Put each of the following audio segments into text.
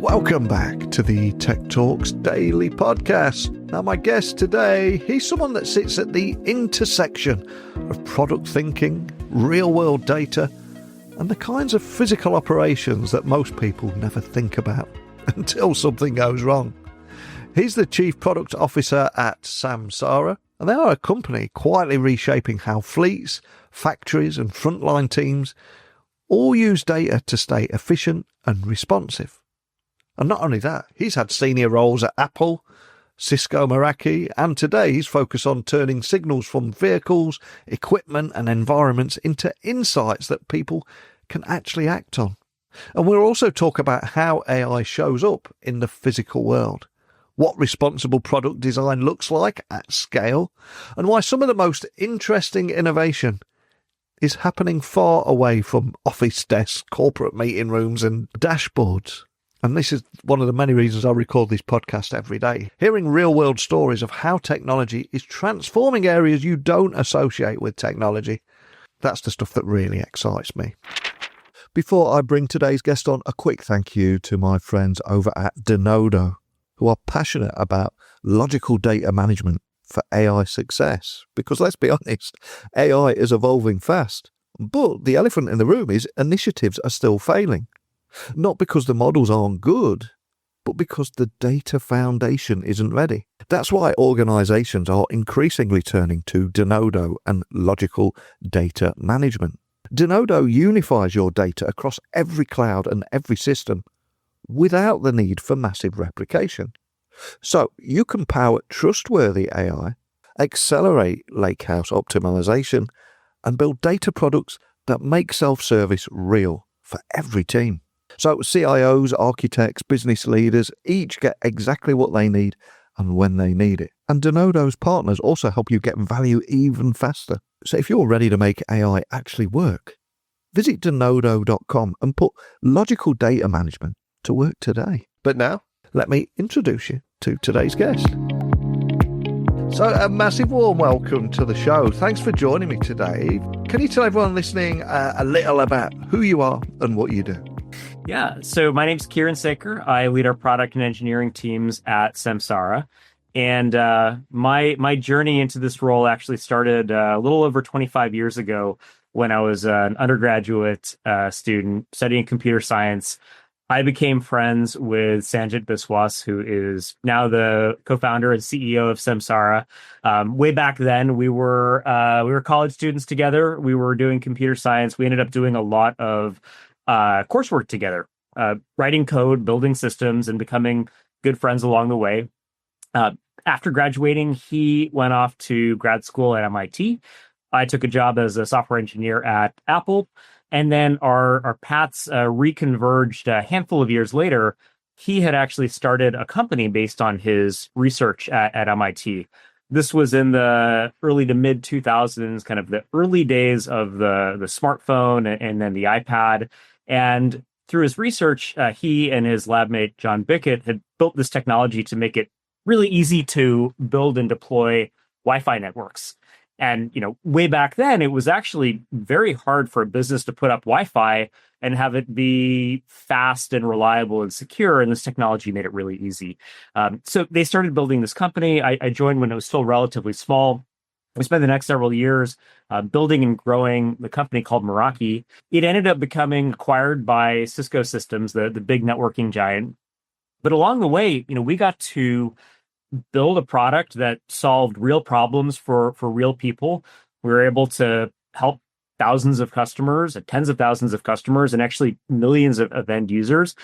Welcome back to the Tech Talks Daily Podcast. Now, my guest today, he's someone that sits at the intersection of product thinking, real-world data, and the kinds of physical operations that most people never think about until something goes wrong. He's the Chief Product Officer at Samsara, and they are a company quietly reshaping how fleets, factories, and frontline teams all use data to stay efficient and responsive. And not only that, he's had senior roles at Apple, Cisco Meraki, and today he's focused on turning signals from vehicles, equipment, and environments into insights that people can actually act on. And we'll also talk about how AI shows up in the physical world, what responsible product design looks like at scale, and why some of the most interesting innovation is happening far away from office desks, corporate meeting rooms, and dashboards. And this is one of the many reasons I record this podcast every day. Hearing real-world stories of how technology is transforming areas you don't associate with technology. That's the stuff that really excites me. Before I bring today's guest on, a quick thank you to my friends over at Denodo, who are passionate about logical data management for AI success. Because let's be honest, AI is evolving fast. But the elephant in the room is initiatives are still failing. Not because the models aren't good, but because the data foundation isn't ready. That's why organizations are increasingly turning to Denodo and logical data management. Denodo unifies your data across every cloud and every system without the need for massive replication. So you can power trustworthy AI, accelerate lakehouse optimization, and build data products that make self-service real for every team. So CIOs, architects, business leaders each get exactly what they need and when they need it. And Denodo's partners also help you get value even faster. So if you're ready to make AI actually work, visit Denodo.com and put logical data management to work today. But now, let me introduce you to today's guest. So a massive warm welcome to the show. Thanks for joining me today. Can you tell everyone listening a little about who you are and what you do? Yeah, so my name's Kiren Sekar. I lead our product and engineering teams at Samsara. And my journey into this role actually started a little over 25 years ago when I was an undergraduate student studying computer science. I became friends with Sanjit Biswas, who is now the co-founder and CEO of Samsara. Way back then, we were college students together. We were doing computer science. We ended up doing a lot of coursework together, writing code, building systems, and becoming good friends along the way. After graduating, he went off to grad school at MIT. I took a job as a software engineer at Apple. And then our paths reconverged a handful of years later. He had actually started a company based on his research at MIT. This was in the early to mid 2000s, kind of the early days of the smartphone and then the iPad. And through his research, he and his lab mate, John Bickett, had built this technology to make it really easy to build and deploy Wi-Fi networks. And, way back then, it was actually very hard for a business to put up Wi-Fi and have it be fast and reliable and secure. And this technology made it really easy. So they started building this company. I joined when it was still relatively small. We spent the next several years building and growing the company called Meraki. It ended up becoming acquired by Cisco Systems, the big networking giant. But along the way, we got to build a product that solved real problems for real people. We were able to help thousands of customers, tens of thousands of customers, and actually millions of end users.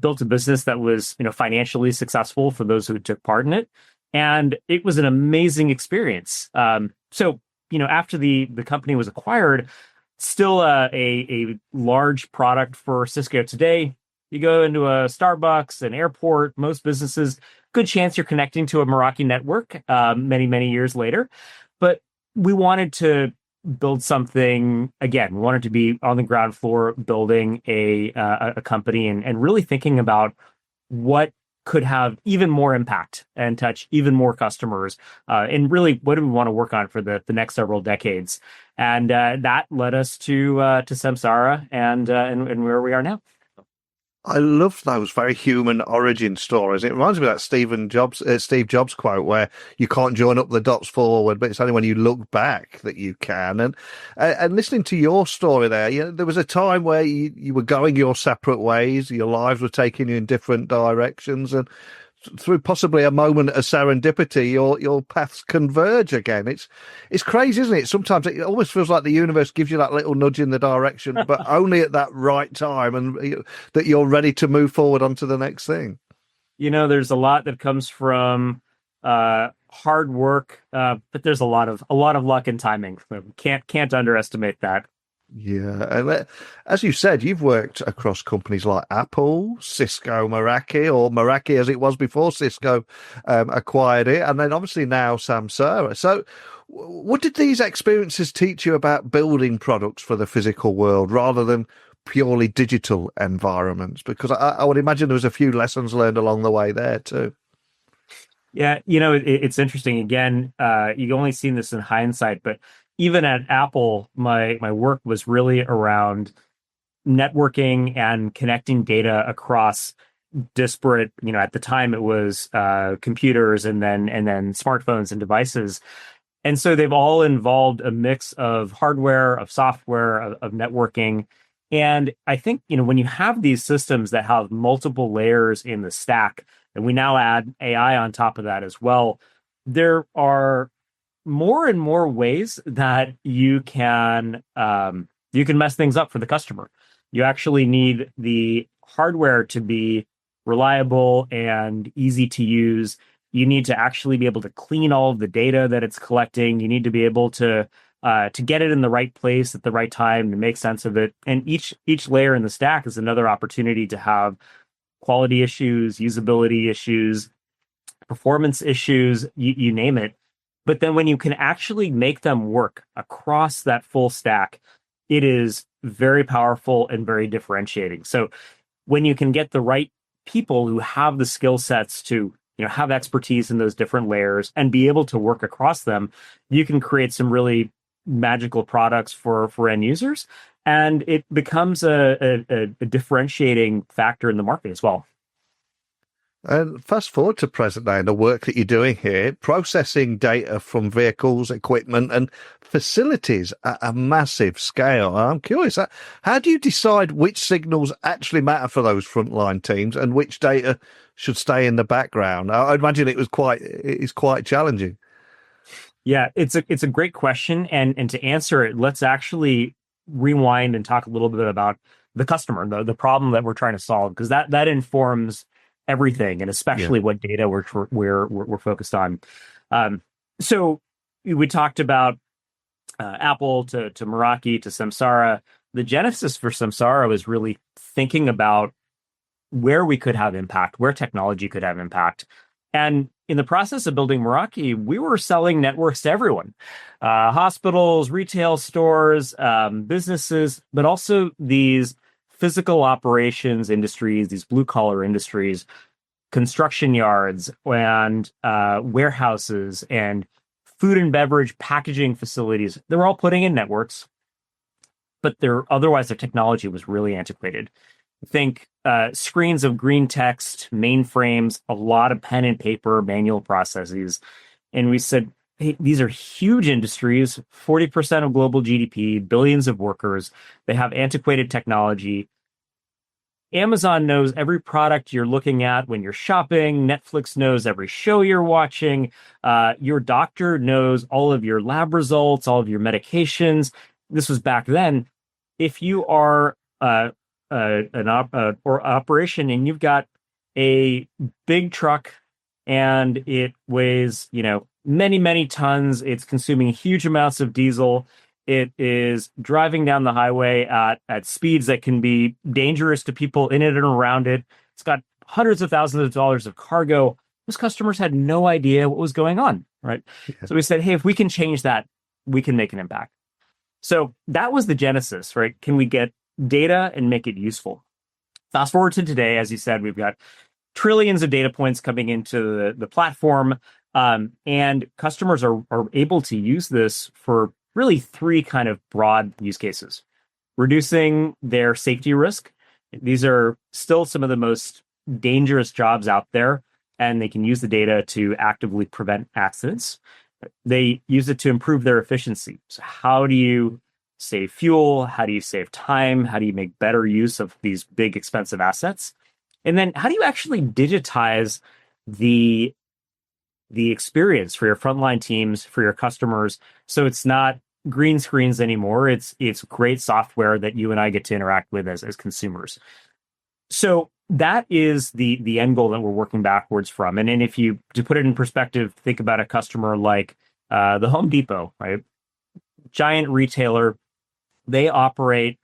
Built a business that was, financially successful for those who took part in it. And it was an amazing experience. So, after the company was acquired, still a large product for Cisco today. You go into a Starbucks, an airport, most businesses, good chance you're connecting to a Meraki network many, many years later. But we wanted to build something, again, we wanted to be on the ground floor building a company and really thinking about what could have even more impact and touch even more customers. And really, what do we want to work on for the next several decades? And that led us to Samsara and where we are now. I love those very human origin stories. It reminds me of that Steve Jobs quote where you can't join up the dots forward, but it's only when you look back that you can. And listening to your story there, there was a time where you were going your separate ways, your lives were taking you in different directions, and through possibly a moment of serendipity, your paths converge again. It's crazy, isn't it? Sometimes it almost feels like the universe gives you that little nudge in the direction, but only at that right time, and that you're ready to move forward onto the next thing. There's a lot that comes from hard work, but there's a lot of luck and timing. So can't underestimate that. Yeah, and as you said, you've worked across companies like Apple, Cisco, Meraki, or Meraki as it was before Cisco acquired it, and then obviously now Samsara. So, what did these experiences teach you about building products for the physical world rather than purely digital environments? Because I would imagine there was a few lessons learned along the way there too. Yeah, it's interesting. Again, you only seen this in hindsight, but even at Apple, my work was really around networking and connecting data across disparate. At the time it was computers and then smartphones and devices, and so they've all involved a mix of hardware, of software, of networking. And I think, when you have these systems that have multiple layers in the stack, and we now add AI on top of that as well, there are more and more ways that you can mess things up for the customer. You actually need the hardware to be reliable and easy to use. You need to actually be able to clean all of the data that it's collecting. You need to be able to get it in the right place at the right time to make sense of it. And each layer in the stack is another opportunity to have quality issues, usability issues, performance issues, you name it. But then when you can actually make them work across that full stack, it is very powerful and very differentiating. So when you can get the right people who have the skill sets to have expertise in those different layers and be able to work across them, you can create some really magical products for end users, and it becomes a differentiating factor in the market as well. And fast forward to present day and the work that you're doing here, processing data from vehicles, equipment, and facilities at a massive scale. I'm curious, how do you decide which signals actually matter for those frontline teams and which data should stay in the background? I imagine it's quite challenging. Yeah, it's a great question, and to answer it, let's actually rewind and talk a little bit about the customer, the problem that we're trying to solve, because that informs everything, and Yeah. especially what data we're focused on. So we talked about Apple to Meraki to Samsara. The genesis for Samsara was really thinking about where we could have impact, where technology could have impact. And in the process of building Meraki, we were selling networks to everyone, hospitals, retail stores, businesses, but also these physical operations industries, these blue collar industries, construction yards and warehouses and food and beverage packaging facilities. They were all putting in networks, but their technology was really antiquated. Think screens of green text, mainframes, a lot of pen and paper, manual processes. And we said, hey, these are huge industries, 40% of global GDP, billions of workers. They have antiquated technology. Amazon knows every product you're looking at when you're shopping. Netflix knows every show you're watching. Your doctor knows all of your lab results, all of your medications. This was back then. If you are or operation and you've got a big truck and it weighs, many, many tons, it's consuming huge amounts of diesel. It is driving down the highway at speeds that can be dangerous to people in it and around it. It's got hundreds of thousands of dollars of cargo. Those customers had no idea what was going on, right? Yeah. So we said, hey, if we can change that, we can make an impact. So that was the genesis, right? Can we get data and make it useful? Fast forward to today, as you said, we've got trillions of data points coming into the platform, and customers are able to use this for really three kind of broad use cases: reducing their safety risk, These are still some of the most dangerous jobs out there, and they can use the data to actively prevent accidents. They use it to improve their efficiency. So how do you save fuel? How do you save time? How do you make better use of these big, expensive assets? And then how do you actually digitize the experience for your frontline teams, for your customers, so it's not green screens anymore. It's great software that you and I get to interact with as consumers. So that is the end goal that we're working backwards from. And then if you, to put it in perspective, think about a customer like the Home Depot, right? Giant retailer. They operate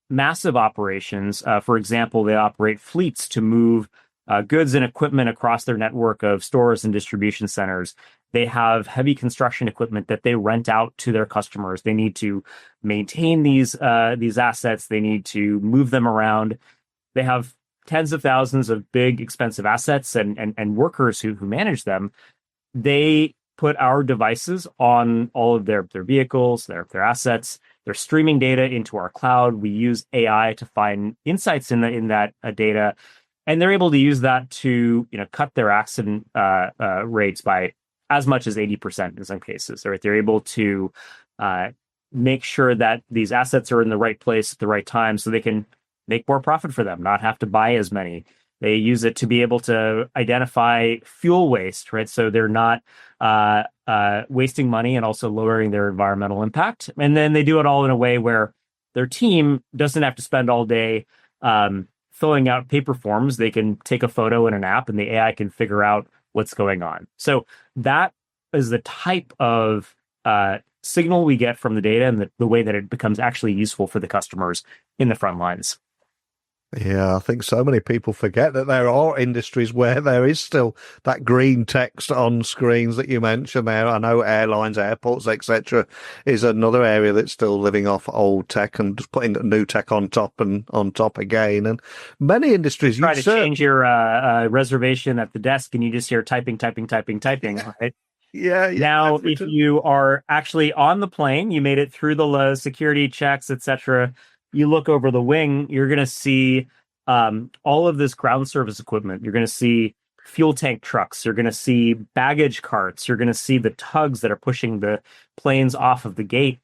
massive operations. For example, they operate fleets to move goods and equipment across their network of stores and distribution centers. They have heavy construction equipment that they rent out to their customers. They need to maintain these assets. They need to move them around. They have tens of thousands of big, expensive assets and workers who manage them. They put our devices on all of their vehicles, their assets. They're streaming data into our cloud. We use AI to find insights in that data, and they're able to use that to cut their accident rates by as much as 80% in some cases. Right? They're able to make sure that these assets are in the right place at the right time, so they can make more profit for them, not have to buy as many. They use it to be able to identify fuel waste, right? So they're not wasting money and also lowering their environmental impact. And then they do it all in a way where their team doesn't have to spend all day filling out paper forms. They can take a photo in an app and the AI can figure out what's going on. So that is the type of signal we get from the data and the way that it becomes actually useful for the customers in the front lines. Yeah, I think so many people forget that there are industries where there is still that green text on screens that you mentioned there. I know airlines, airports, etc., is another area that's still living off old tech and just putting new tech on top and on top again. And many industries, try to change your reservation at the desk, and you just hear typing, right? Yeah. Now, if you are actually on the plane, you made it through the security checks, etc. You look over the wing, you're going to see all of this ground service equipment. You're going to see fuel tank trucks. You're going to see baggage carts. You're going to see the tugs that are pushing the planes off of the gate.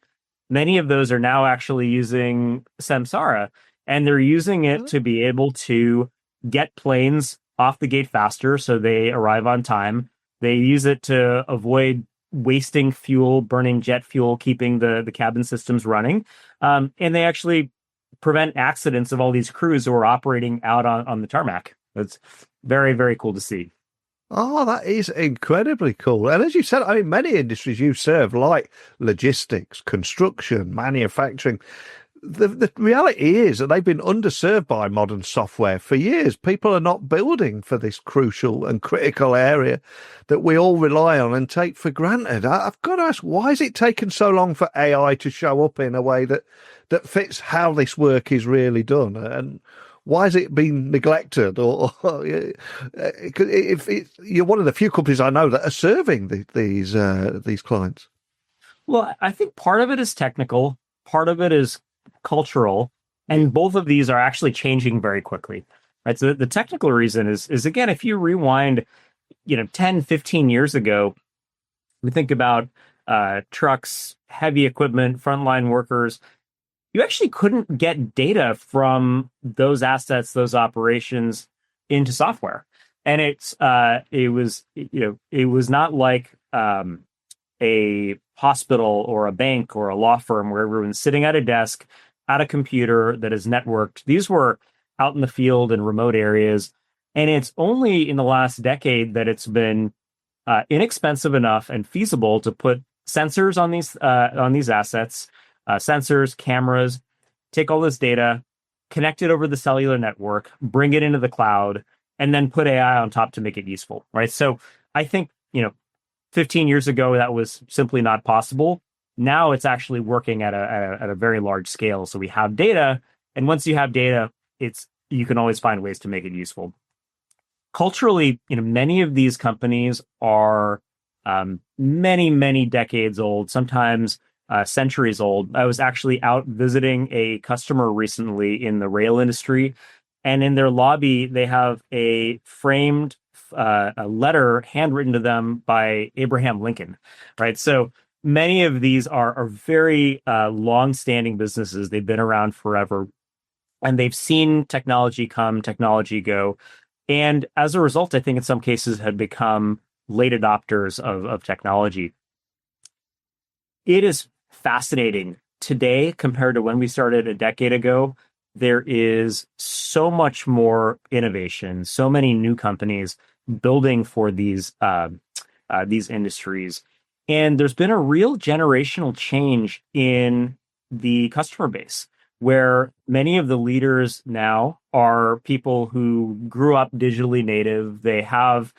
Many of those are now actually using Samsara, and they're using it to be able to get planes off the gate faster so they arrive on time. They use it to avoid wasting fuel, burning jet fuel, keeping the cabin systems running. And they actually prevent accidents of all these crews who are operating out on the tarmac. It's very, very cool to see. Oh, that is incredibly cool. And as you said, I mean, many industries you serve, like logistics, construction, manufacturing, the reality is that they've been underserved by modern software for years. People are not building for this crucial and critical area that we all rely on and take for granted. I've got to ask, why is it taken so long for AI to show up in a way that fits how this work is really done? And why has it been neglected? Or if you're one of the few companies I know that are serving these clients. Well, I think part of it is technical, part of it is cultural, and both of these are actually changing very quickly, right? So the technical reason is again, if you rewind 10 15 years ago, we think about trucks, heavy equipment, frontline workers. You actually couldn't get data from those assets, those operations into software. And it was not like a hospital or a bank or a law firm where everyone's sitting at a desk at a computer that is networked. These were out in the field in remote areas. And it's only in the last decade that it's been inexpensive enough and feasible to put sensors on these assets, sensors, cameras, take all this data, connect it over the cellular network, bring it into the cloud, and then put AI on top to make it useful, right? So I think, 15 years ago, that was simply not possible. Now it's actually working at a very large scale. So we have data, and once you have data, you can always find ways to make it useful. Culturally, many of these companies are many, many decades old, sometimes centuries old. I was actually out visiting a customer recently in the rail industry, and in their lobby, they have a framed a letter handwritten to them by Abraham Lincoln, right? So many of these are very long-standing businesses. They've been around forever, and they've seen technology come, technology go. And as a result, I think in some cases have become late adopters of technology. It is fascinating today compared to when we started a decade ago. There is so much more innovation, so many new companies building for these industries, and there's been a real generational change in the customer base, where many of the leaders now are people who grew up digitally native. They have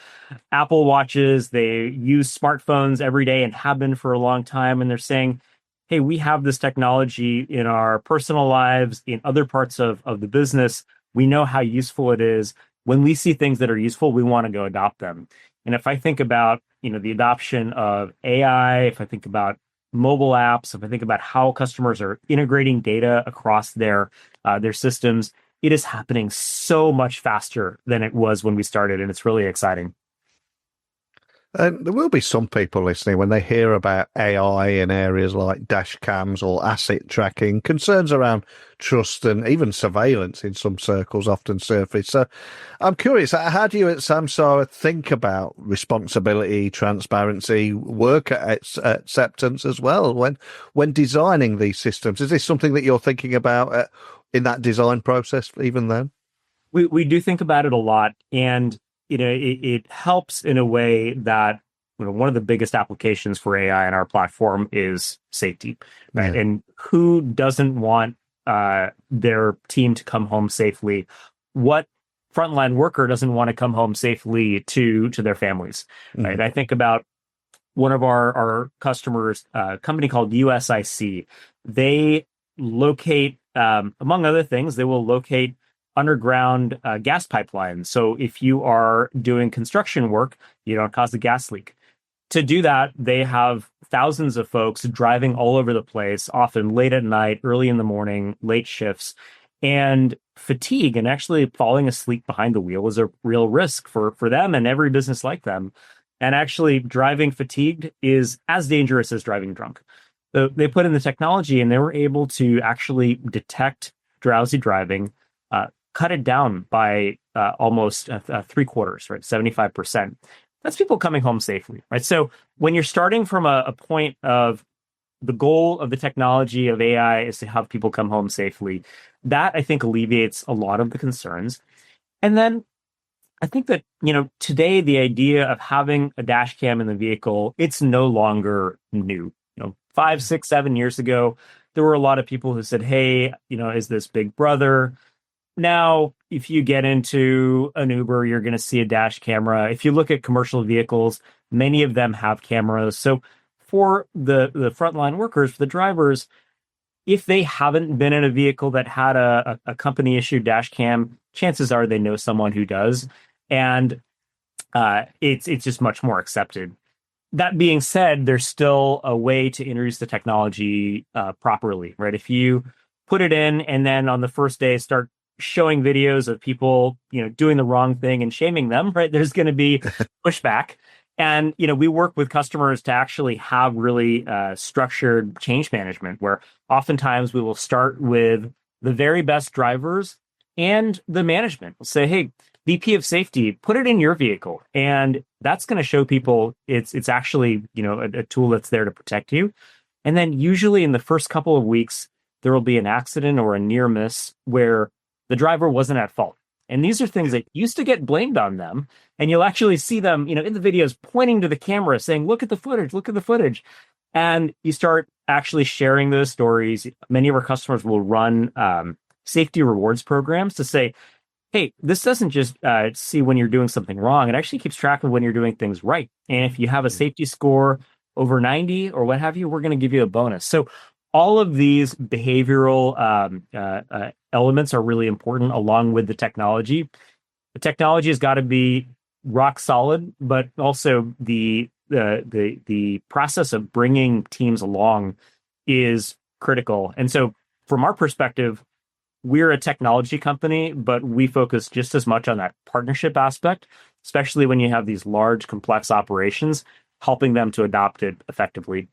Apple Watches, they use smartphones every day and have been for a long time. And they're saying, hey, we have this technology in our personal lives, in other parts of the business. We know how useful it is. When we see things that are useful, we want to go adopt them. And if I think about, the adoption of AI, if I think about mobile apps, if I think about how customers are integrating data across their systems, it is happening so much faster than it was when we started, and it's really exciting. And there will be some people listening when they hear about AI in areas like dash cams or asset tracking, concerns around trust and even surveillance in some circles often surface. So I'm curious, how do you at Samsara think about responsibility, transparency, worker acceptance as well when designing these systems? Is this something that you're thinking about in that design process even then? We do think about it a lot, and it helps in a way that one of the biggest applications for AI in our platform is safety, right? Yeah. And who doesn't want their team to come home safely? What frontline worker doesn't want to come home safely to their families, right? Mm. I think about one of our customers, a company called USIC. They locate, among other things, they will locate underground gas pipelines. So if you are doing construction work, you don't cause a gas leak. To do that, they have thousands of folks driving all over the place, often late at night, early in the morning, late shifts. And fatigue and actually falling asleep behind the wheel is a real risk for them and every business like them. And actually, driving fatigued is as dangerous as driving drunk. So they put in the technology and they were able to actually detect drowsy driving, cut it down by almost three quarters, right? 75%. That's people coming home safely, right? So when you're starting from a point of the goal of the technology of AI is to have people come home safely, that I think alleviates a lot of the concerns. And then I think that, today the idea of having a dash cam in the vehicle, it's no longer new. 5, 6, 7 years ago, there were a lot of people who said, hey, is this Big Brother? Now, if you get into an Uber, you're going to see a dash camera. If you look at commercial vehicles, many of them have cameras. So for the frontline workers, for the drivers, if they haven't been in a vehicle that had a company issued dash cam, chances are they know someone who does. And it's just much more accepted. That being said, there's still a way to introduce the technology properly, right? If you put it in and then on the first day start showing videos of people, doing the wrong thing and shaming them, right? There's going to be pushback. And, we work with customers to actually have really structured change management, where oftentimes we will start with the very best drivers and the management. We'll say, hey, VP of safety, put it in your vehicle. And that's going to show people it's actually, a tool that's there to protect you. And then usually in the first couple of weeks, there will be an accident or a near miss where the driver wasn't at fault. And these are things that used to get blamed on them. And you'll actually see them, in the videos pointing to the camera saying, look at the footage, look at the footage. And you start actually sharing those stories. Many of our customers will run safety rewards programs to say, hey, this doesn't just see when you're doing something wrong. It actually keeps track of when you're doing things right. And if you have a safety score over 90 or what have you, we're going to give you a bonus. So all of these behavioral elements are really important along with the technology. The technology has got to be rock solid, but also the process of bringing teams along is critical. And so from our perspective, we're a technology company, but we focus just as much on that partnership aspect, especially when you have these large, complex operations, helping them to adopt it effectively.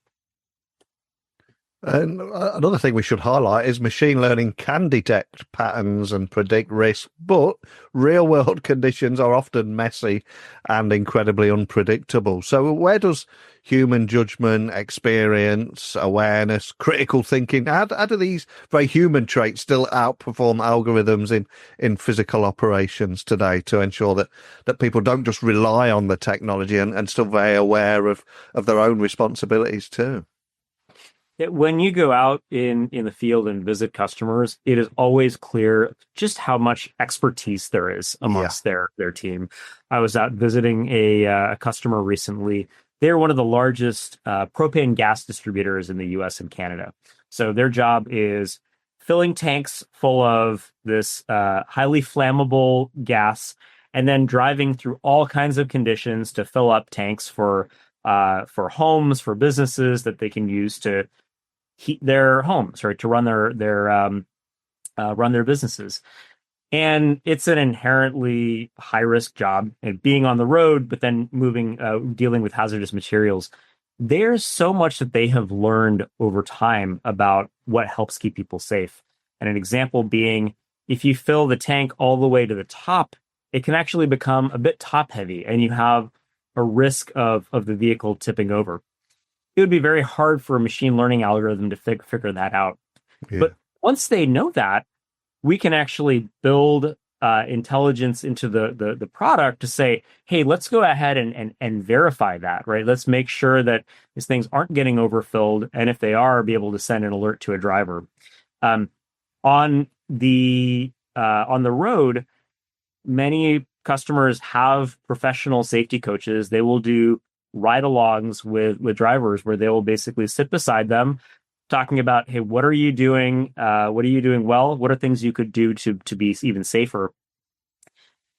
And another thing we should highlight is machine learning can detect patterns and predict risk, but real world conditions are often messy and incredibly unpredictable. So where does human judgment, experience, awareness, critical thinking, how do these very human traits still outperform algorithms in physical operations today to ensure that people don't just rely on the technology and still very aware of their own responsibilities too? When you go out in the field and visit customers, it is always clear just how much expertise there is amongst their team. I was out visiting a customer recently. They're one of the largest propane gas distributors in the US and Canada. So their job is filling tanks full of this highly flammable gas and then driving through all kinds of conditions to fill up tanks for homes, for businesses that they can use to heat their homes, right, to run their businesses. And it's an inherently high risk job, and being on the road, but then dealing with hazardous materials. There's so much that they have learned over time about what helps keep people safe. And an example being, if you fill the tank all the way to the top, it can actually become a bit top heavy, and you have a risk of the vehicle tipping over. It would be very hard for a machine learning algorithm to figure that out. Yeah. But once they know that, we can actually build intelligence into the product to say, hey, let's go ahead and verify that, right? Let's make sure that these things aren't getting overfilled, and if they are, be able to send an alert to a driver. On the road, many customers have professional safety coaches. They will do ride-alongs with drivers where they will basically sit beside them talking about, hey, what are you doing? What are you doing well? What are things you could do to be even safer?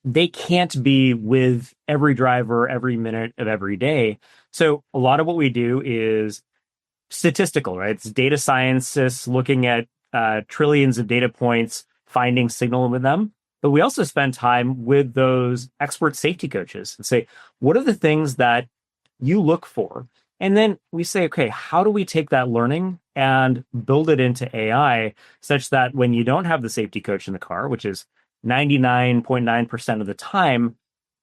They can't be with every driver every minute of every day. So a lot of what we do is statistical, right? It's data scientists looking at trillions of data points, finding signal with them. But we also spend time with those expert safety coaches and say, what are the things that you look for? And then we say, okay, how do we take that learning and build it into AI such that when you don't have the safety coach in the car, which is 99.9% of the time,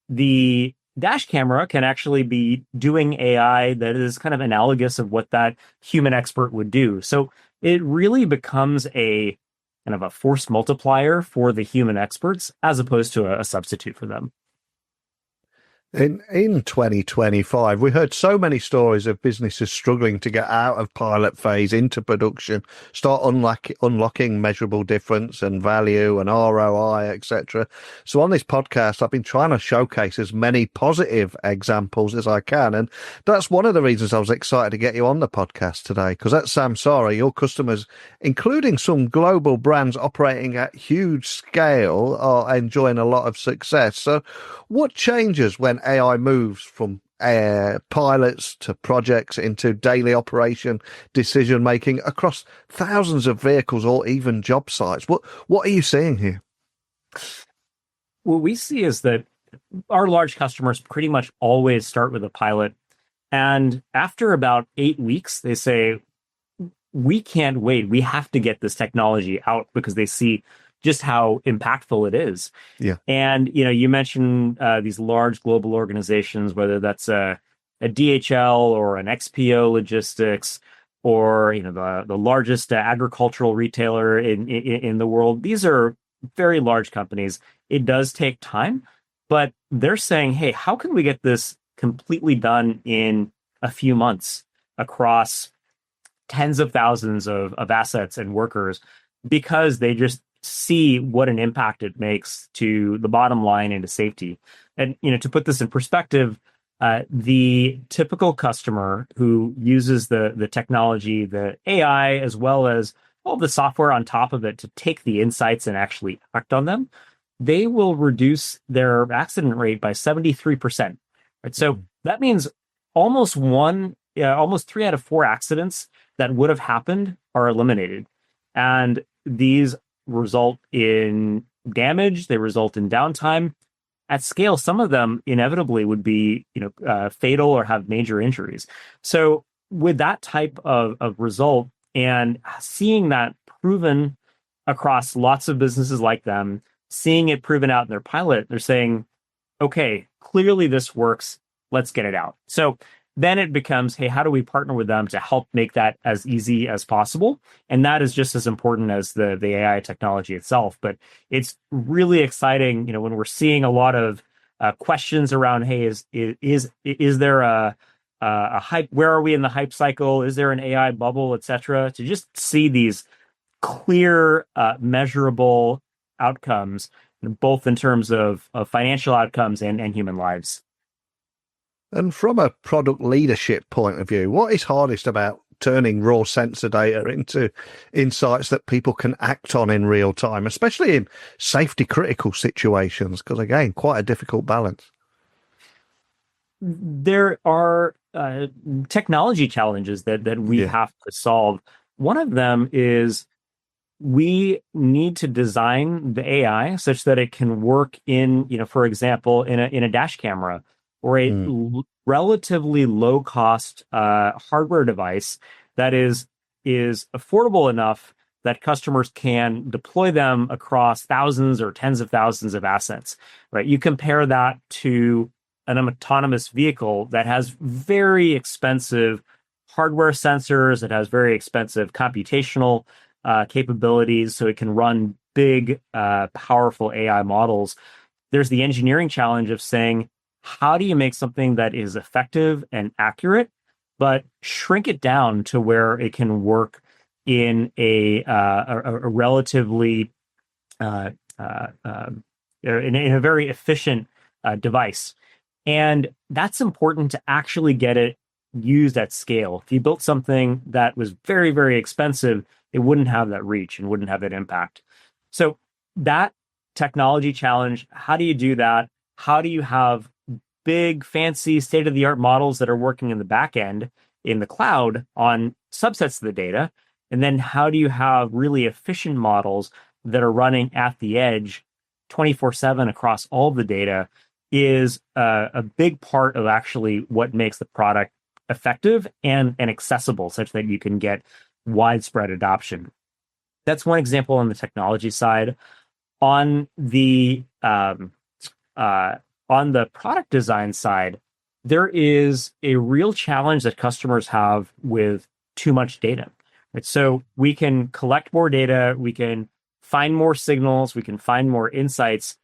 the dash camera can actually be doing AI that is kind of analogous of what that human expert would do. So it really becomes a kind of a force multiplier for the human experts as opposed to a substitute for them. In 2025, we heard so many stories of businesses struggling to get out of pilot phase into production, start unlocking measurable difference and value and ROI, etc. So on this podcast, I've been trying to showcase as many positive examples as I can. And that's one of the reasons I was excited to get you on the podcast today, because at Samsara, your customers, including some global brands operating at huge scale, are enjoying a lot of success. So what changes when AI moves from pilots to projects into daily operation decision making across thousands of vehicles or even job sites? What are you seeing here? What we see is that our large customers pretty much always start with a pilot. And after about 8 weeks, they say, we can't wait. We have to get this technology out, because they see just how impactful it is. Yeah. And, you mentioned these large global organizations, whether that's a DHL or an XPO Logistics, or, the largest agricultural retailer in the world. These are very large companies. It does take time, but they're saying, hey, how can we get this completely done in a few months across tens of thousands of assets and workers? Because they just see what an impact it makes to the bottom line and to safety. And, to put this in perspective, the typical customer who uses the technology, the AI, as well as all the software on top of it to take the insights and actually act on them, they will reduce their accident rate by 73%. Right? So that means almost 3 out of 4 accidents that would have happened are eliminated. And these result in damage, they result in downtime. At scale, some of them inevitably would be, fatal or have major injuries. So with that type of result and seeing that proven across lots of businesses like them, seeing it proven out in their pilot, they're saying, okay, clearly this works. Let's get it out. So then it becomes, hey, how do we partner with them to help make that as easy as possible? And that is just as important as the AI technology itself. But it's really exciting, when we're seeing a lot of questions around, hey, is there a hype? Where are we in the hype cycle? Is there an AI bubble, et cetera? To just see these clear, measurable outcomes, both in terms of financial outcomes and human lives. And from a product leadership point of view, what is hardest about turning raw sensor data into insights that people can act on in real time, especially in safety critical situations? Because again, quite a difficult balance. There are technology challenges that we have to solve. One of them is we need to design the AI such that it can work in, for example, in a dash camera or a relatively low cost hardware device that is affordable enough that customers can deploy them across thousands or tens of thousands of assets, right? You compare that to an autonomous vehicle that has very expensive hardware sensors, it has very expensive computational capabilities, so it can run big, powerful AI models. There's the engineering challenge of saying, how do you make something that is effective and accurate, but shrink it down to where it can work in a relatively in a very efficient device? And that's important to actually get it used at scale. If you built something that was very, very expensive, it wouldn't have that reach and wouldn't have that impact. So that technology challenge, how do you do that? How do you have big, fancy, state-of-the-art models that are working in the back end in the cloud on subsets of the data? And then how do you have really efficient models that are running at the edge 24/7 across all of the data is a big part of actually what makes the product effective and accessible such that you can get widespread adoption. That's one example on the technology side. On the product design side, there is a real challenge that customers have with too much data. Right? So we can collect more data, we can find more signals, we can find more insights.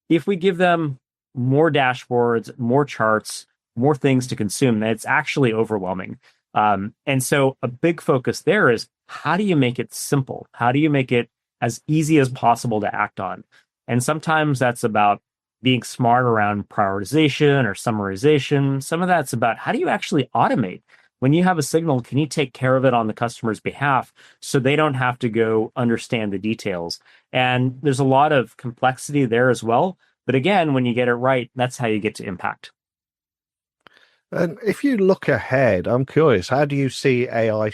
If we give them more dashboards, more charts, more things to consume, it's actually overwhelming. And so a big focus there is, how do you make it simple? How do you make it as easy as possible to act on? And sometimes that's about being smart around prioritization or summarization. Some of that's about, how do you actually automate? When you have a signal, can you take care of it on the customer's behalf so they don't have to go understand the details? And there's a lot of complexity there as well. But again, when you get it right, that's how you get to impact. And if you look ahead, I'm curious, how do you see AI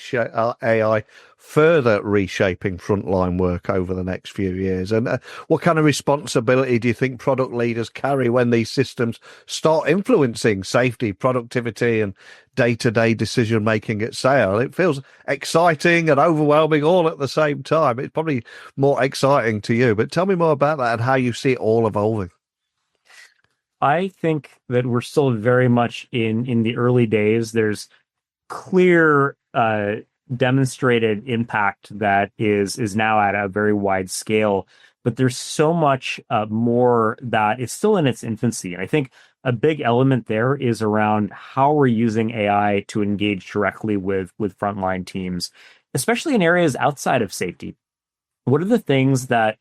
further reshaping frontline work over the next few years? And what kind of responsibility do you think product leaders carry when these systems start influencing safety, productivity, and day-to-day decision-making at scale? It feels exciting and overwhelming all at the same time. It's probably more exciting to you, but tell me more about that and how you see it all evolving. I think that we're still very much in the early days. There's clear demonstrated impact that is now at a very wide scale, but there's so much more that is still in its infancy. And I think a big element there is around how we're using AI to engage directly with frontline teams, especially in areas outside of safety. What are the things that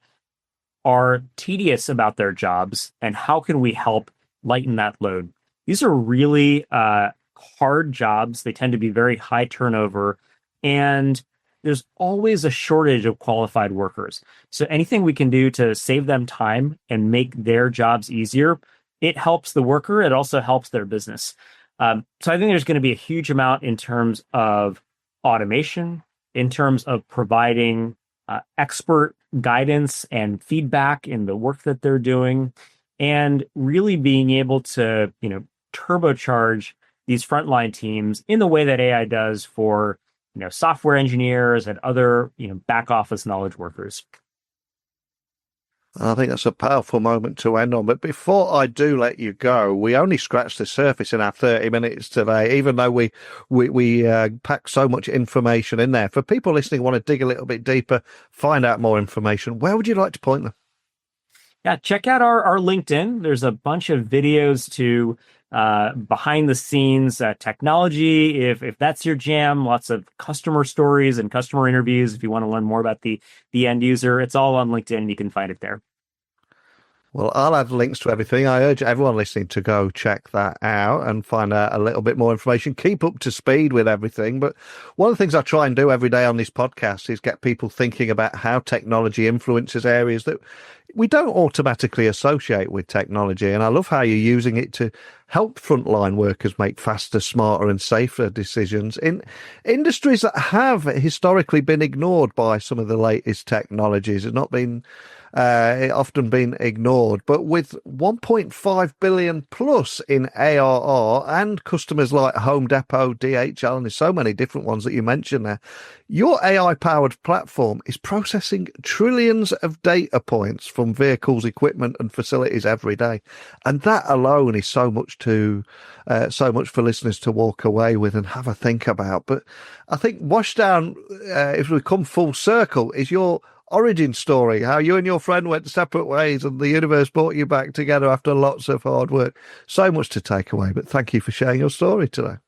are tedious about their jobs, and how can we help lighten that load? These are really hard jobs. They tend to be very high turnover, and there's always a shortage of qualified workers. So anything we can do to save them time and make their jobs easier, it helps the worker. It also helps their business. So I think there's going to be a huge amount in terms of automation, in terms of providing expert guidance and feedback in the work that they're doing, and really being able to, turbocharge these frontline teams in the way that AI does for, software engineers and other, back office knowledge workers. I think that's a powerful moment to end on. But before I do let you go, we only scratched the surface in our 30 minutes today, even though we packed so much information in there. For people listening who want to dig a little bit deeper, find out more information, where would you like to point them? Yeah, check out our LinkedIn. There's a bunch of videos to behind the scenes technology, if that's your jam. Lots of customer stories and customer interviews if you want to learn more about the end user. It's all on LinkedIn and you can find it there. Well, I'll add links to everything. I urge everyone listening to go check that out and find out a little bit more information. Keep up to speed with everything. But one of the things I try and do every day on this podcast is get people thinking about how technology influences areas that we don't automatically associate with technology. And I love how you're using it to help frontline workers make faster, smarter and safer decisions in industries that have historically been ignored by some of the latest technologies. It's not been often been ignored, but with 1.5 billion plus in ARR and customers like Home Depot, DHL, and there's so many different ones that you mentioned there, your AI-powered platform is processing trillions of data points from vehicles, equipment, and facilities every day, and that alone is so much for listeners to walk away with and have a think about. But I think Washdown, if we come full circle, is your origin story, how you and your friend went separate ways and the universe brought you back together after lots of hard work. So much to take away, but thank you for sharing your story today.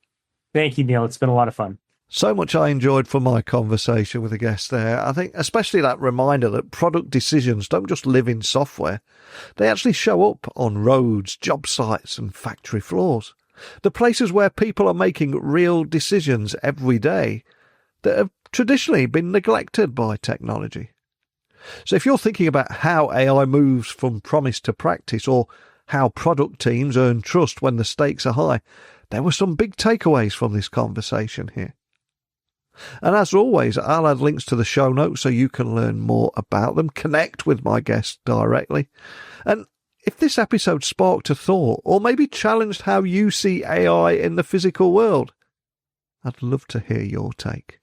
Thank you, Neil. It's been a lot of fun. So much I enjoyed from my conversation with the guest there. I think especially that reminder that product decisions don't just live in software. They actually show up on roads, job sites and factory floors. The places where people are making real decisions every day that have traditionally been neglected by technology. So if you're thinking about how AI moves from promise to practice, or how product teams earn trust when the stakes are high, there were some big takeaways from this conversation here. And as always, I'll add links to the show notes so you can learn more about them, connect with my guests directly. And if this episode sparked a thought, or maybe challenged how you see AI in the physical world, I'd love to hear your take.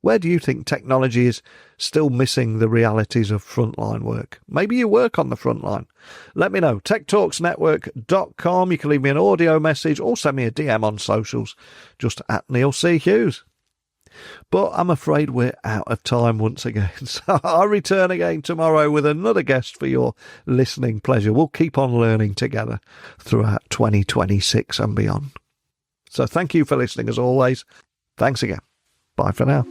Where do you think technology is still missing the realities of frontline work? Maybe you work on the front line. Let me know. techtalksnetwork.com. You can leave me an audio message or send me a DM on socials, just at Neil C. Hughes. But I'm afraid we're out of time once again. So I'll return again tomorrow with another guest for your listening pleasure. We'll keep on learning together throughout 2026 and beyond. So thank you for listening as always. Thanks again. Bye for now.